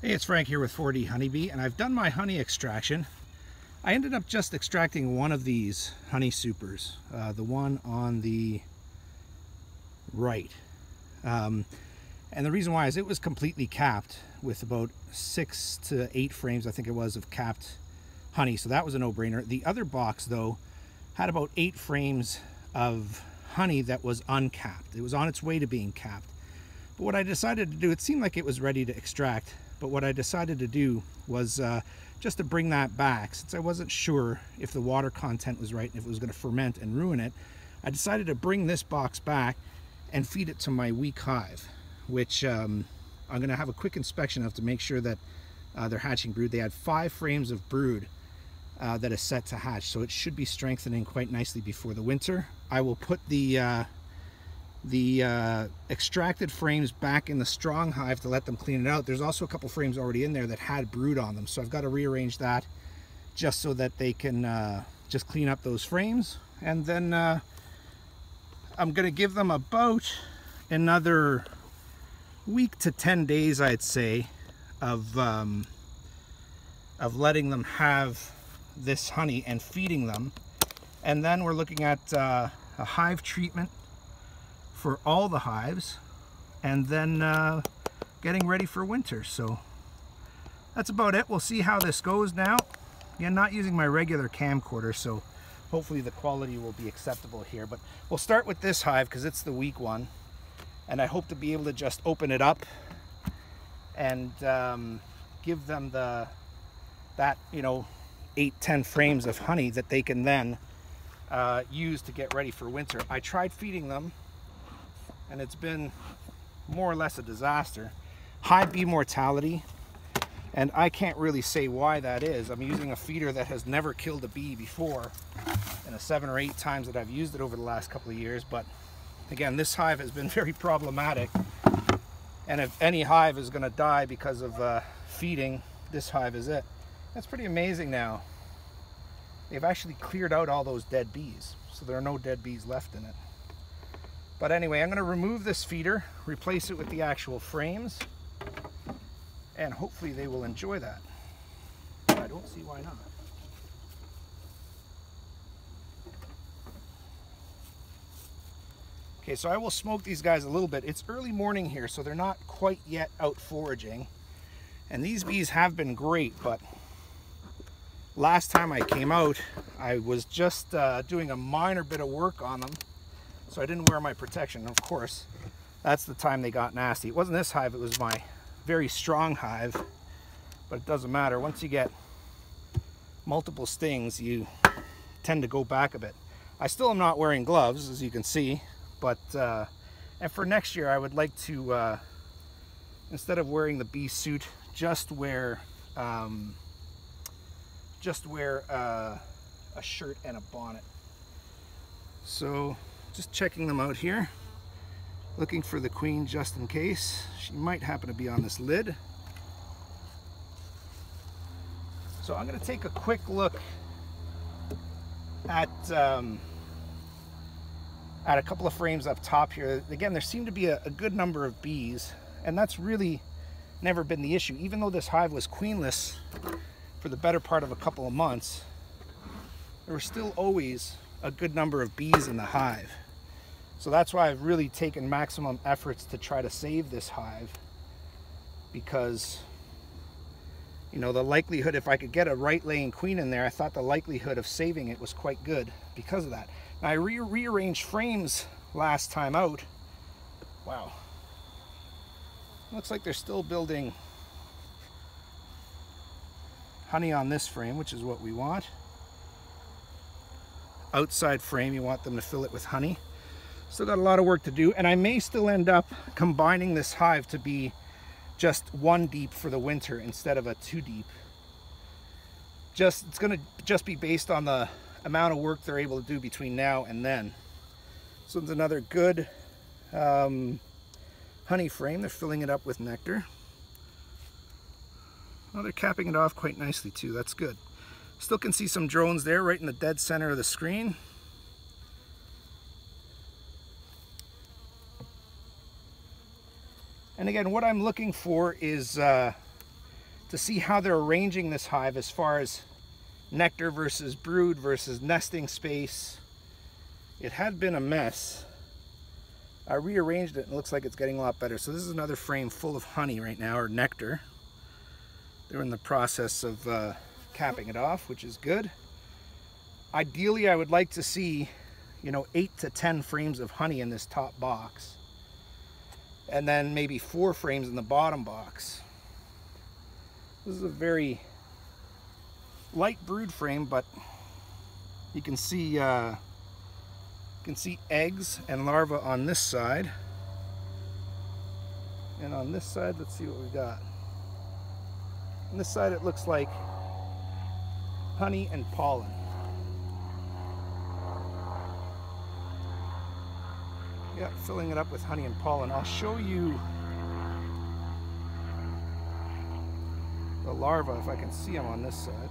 Hey, it's Frank here with 4D Honeybee, and I've done my honey extraction. I ended up just extracting one of these honey supers, the one on the right. And the reason why is it was completely capped with about 6 to 8 frames, I think it was, of capped honey, so that was a no-brainer. The other box, though, had about 8 frames of honey that was uncapped. It was on its way to being capped. But what I decided to do, it seemed like it was ready to extract, but what I decided to do was just to bring that back, since I wasn't sure if the water content was right and if it was going to ferment and ruin it. I decided to bring this box back and feed it to my weak hive, which I'm going to have a quick inspection of to make sure that they're hatching brood. They had 5 frames of brood that is set to hatch, so it should be strengthening quite nicely before the winter. I will put the extracted frames back in the strong hive to let them clean it out. There's also a couple frames already in there that had brood on them, so I've got to rearrange that just so that they can just clean up those frames. And then I'm going to give them about another week to 10 days, I'd say, of letting them have this honey and feeding them. And then we're looking at a hive treatment for all the hives, and then getting ready for winter. So that's about it. We'll see how this goes now. Again, not using my regular camcorder, so hopefully the quality will be acceptable here. But we'll start with this hive because it's the weak one, and I hope to be able to just open it up and give them that 8-10 frames of honey that they can then use to get ready for winter. I tried feeding them, and it's been more or less a disaster. High bee mortality, and I can't really say why that is. I'm using a feeder that has never killed a bee before in the 7 or 8 times that I've used it over the last couple of years. But again, this hive has been very problematic, and if any hive is going to die because of feeding, this hive is it. That's pretty amazing now. They've actually cleared out all those dead bees, so there are no dead bees left in it. But anyway, I'm going to remove this feeder, replace it with the actual frames, and hopefully they will enjoy that. I don't see why not. Okay, so I will smoke these guys a little bit. It's early morning here, so they're not quite yet out foraging. And these bees have been great, but last time I came out, I was just doing a minor bit of work on them, so I didn't wear my protection. Of course, that's the time they got nasty. It wasn't this hive, it was my very strong hive, but it doesn't matter. Once you get multiple stings, you tend to go back a bit. I still am not wearing gloves, as you can see, but and for next year I would like to, instead of wearing the bee suit, just wear a shirt and a bonnet. So just checking them out here, looking for the queen just in case. She might happen to be on this lid. So I'm going to take a quick look at a couple of frames up top here. Again, there seem to be a good number of bees, and that's really never been the issue. Even though this hive was queenless for the better part of a couple of months, there were still always a good number of bees in the hive. So that's why I've really taken maximum efforts to try to save this hive, because the likelihood, if I could get a right laying queen in there, I thought the likelihood of saving it was quite good because of that. Now, I rearranged frames last time out. Wow, looks like they're still building honey on this frame, which is what we want. Outside frame, you want them to fill it with honey. Still got a lot of work to do, and I may still end up combining this hive to be just 1 deep for the winter instead of a 2 deep. It's going to just be based on the amount of work they're able to do between now and then. So it's another good honey frame. They're filling it up with nectar. Oh, they're capping it off quite nicely too. That's good. Still can see some drones there right in the dead center of the screen. And again, what I'm looking for is to see how they're arranging this hive as far as nectar versus brood versus nesting space. It had been a mess. I rearranged it and it looks like it's getting a lot better. So this is another frame full of honey right now, or nectar. They're in the process of capping it off, which is good. Ideally, I would like to see, you know, 8 to 10 frames of honey in this top box, and then maybe 4 frames in the bottom box. This is a very light brood frame, but you can see eggs and larvae on this side, and on this side, let's see what we got. On this side, it looks like honey and pollen. Yeah, filling it up with honey and pollen. I'll show you the larvae if I can see them on this side.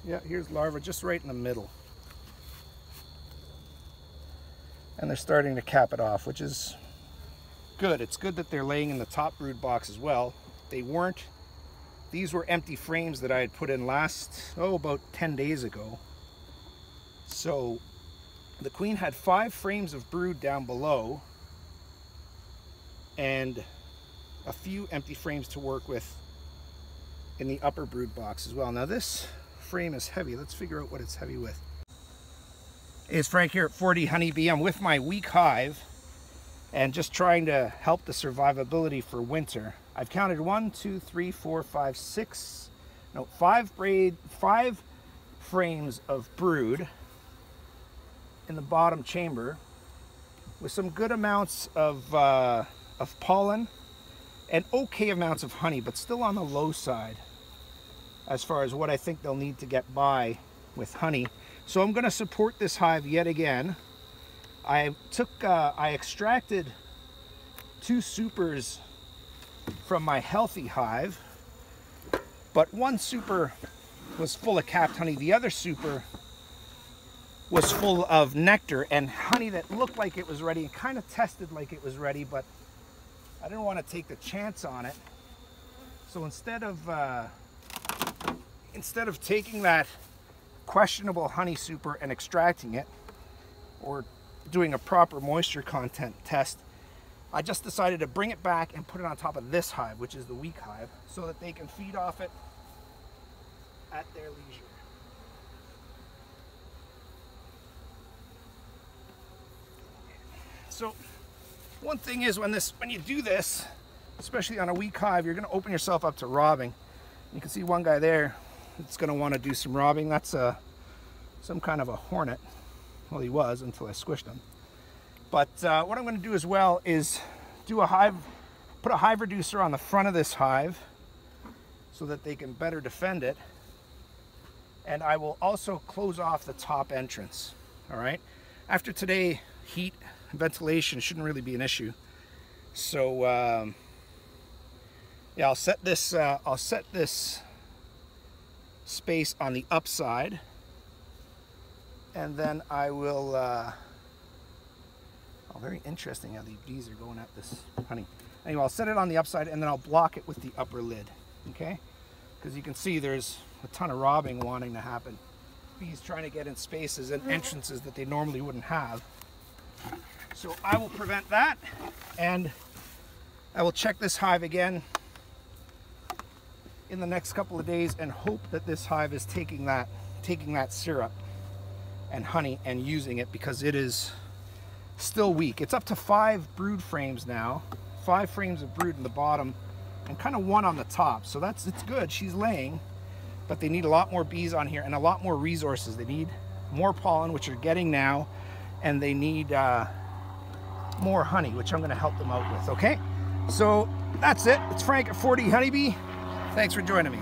Yeah, here's larvae just right in the middle. And they're starting to cap it off, which is good. It's good that they're laying in the top brood box as well. They weren't. These were empty frames that I had put in about 10 days ago. So the queen had 5 frames of brood down below and a few empty frames to work with in the upper brood box as well. Now this frame is heavy. Let's figure out what it's heavy with. Hey, it's Frank here at 4D Honeybee. I'm with my weak hive and just trying to help the survivability for winter. I've counted 5 frames of brood in the bottom chamber with some good amounts of pollen and okay amounts of honey, but still on the low side as far as what I think they'll need to get by with honey. So I'm going to support this hive yet again. I extracted 2 supers from my healthy hive, but one super was full of capped honey. The other super was full of nectar and honey that looked like it was ready and kind of tested like it was ready, but I didn't want to take the chance on it. So instead of taking that questionable honey super and extracting it, or doing a proper moisture content test, I just decided to bring it back and put it on top of this hive, which is the weak hive, so that they can feed off it at their leisure. So one thing is, when you do this, especially on a weak hive, you're going to open yourself up to robbing. You can see one guy there that's going to want to do some robbing. That's some kind of a hornet. Well, he was until I squished him. But what I'm going to do as well is put a hive reducer on the front of this hive so that they can better defend it. And I will also close off the top entrance. All right. After today, heat and ventilation shouldn't really be an issue. So yeah, I'll set this space on the upside, and then I will. Oh, very interesting how the bees are going at this honey. Anyway, I'll set it on the upside and then I'll block it with the upper lid, okay? Because you can see there's a ton of robbing wanting to happen. Bees trying to get in spaces and entrances that they normally wouldn't have. So I will prevent that, and I will check this hive again in the next couple of days and hope that this hive is taking that syrup and honey and using it, because it is still weak. It's up to 5 brood frames now, 5 frames of brood in the bottom and kind of 1 on the top. So it's good. She's laying, but they need a lot more bees on here and a lot more resources. They need more pollen, which they're getting now, and they need more honey, which I'm going to help them out with. Okay, so that's it. It's Frank at 4D Honeybee. Thanks for joining me.